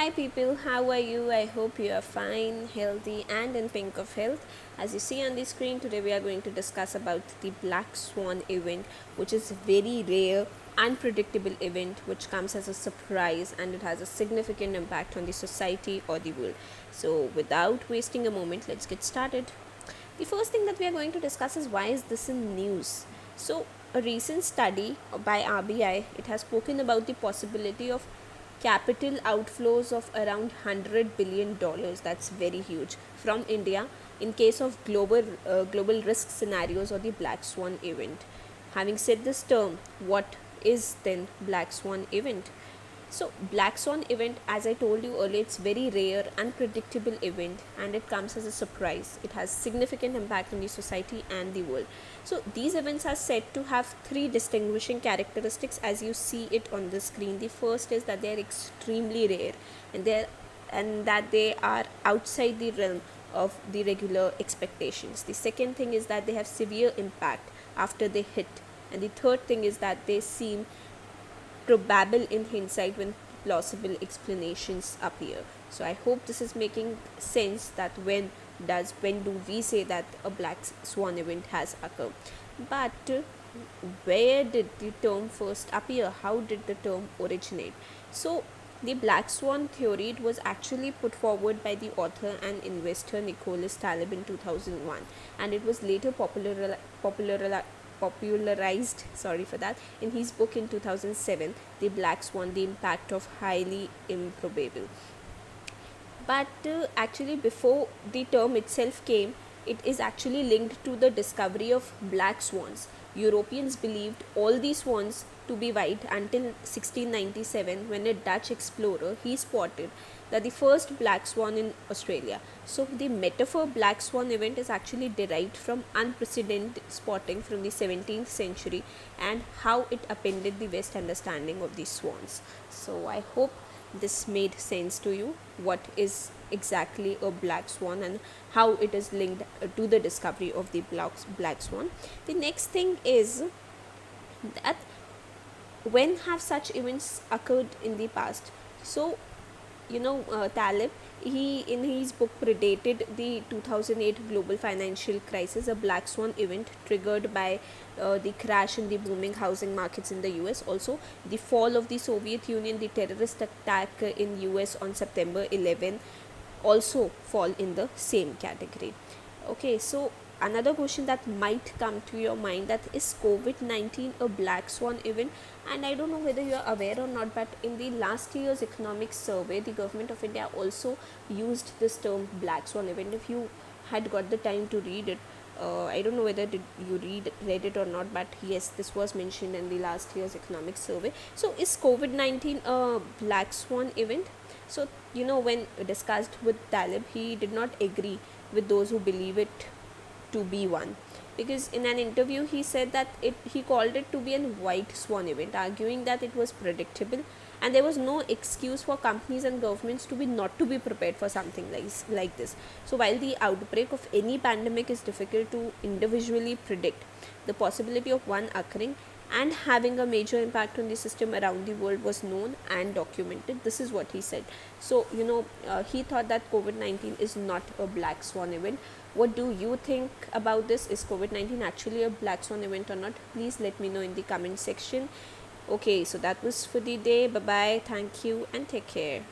Hi people, how are you? I hope you are fine, healthy and in pink of health. As you see on the screen, today we are going to discuss about the Black Swan event, which is a very rare, unpredictable event which comes as a surprise and it has a significant impact on the society or the world. So without wasting a moment, let's get started. The first thing that we are going to discuss is why is this in news? So a recent study by RBI, it has spoken about the possibility of capital outflows of around $100 billion. That's very huge from India in case of global risk scenarios or the Black Swan event. Having said this term, what is then Black Swan event? So Black Swan event, as I told you earlier, it's very rare, unpredictable event and it comes as a surprise. It has significant impact on the society and the world. So these events are said to have three distinguishing characteristics as you see it on the screen. The first is that they are extremely rare and that they are outside the realm of the regular expectations. The second thing is that they have severe impact after they hit. And the third thing is that they seem probable in hindsight when plausible explanations appear. So I hope this is making sense that when do we say that a black swan event has occurred. But where did the term first appear? How did the term originate? So the black swan theory, it was actually put forward by the author and investor Nicholas Taleb in 2001, and it was later popularized, sorry for that, in his book in 2007, The Black Swan: The Impact of Highly Improbable. But actually before the term itself came, it is actually linked to the discovery of black swans. Europeans believed all the swans to be white until 1697, when a Dutch explorer, he spotted that the first black swan in Australia. So the metaphor black swan event is actually derived from unprecedented spotting from the 17th century and how it appended the West understanding of the swans. So I hope this made sense to you, what is exactly a black swan and how it is linked to the discovery of the black swan. The next thing is that when have such events occurred in the past? So Taleb, he in his book predated the 2008 global financial crisis, a black swan event triggered by the crash in the booming housing markets in the US. Also, the fall of the Soviet Union, the terrorist attack in US on September 11, also fall in the same category. Okay, so another question that might come to your mind, that is COVID-19 a black swan event? And I don't know whether you are aware or not, but in the last year's economic survey, the government of India also used this term black swan event. If you had got the time to read it, I don't know whether did you read it or not, but yes, this was mentioned in the last year's economic survey. So is COVID-19 a black swan event? So when discussed with Talib, he did not agree with those who believe it to be one, because in an interview he said that he called it to be a white swan event, arguing that it was predictable and there was no excuse for companies and governments to be not to be prepared for something like this. So while the outbreak of any pandemic is difficult to individually predict, the possibility of one occurring and having a major impact on the system around the world was known and documented. This is what he said. So he thought that COVID-19 is not a black swan event. What do you think about this? Is COVID-19 actually a black swan event or not? Please let me know in the comment section. Okay, so that was for the day. Bye bye, thank you and take care.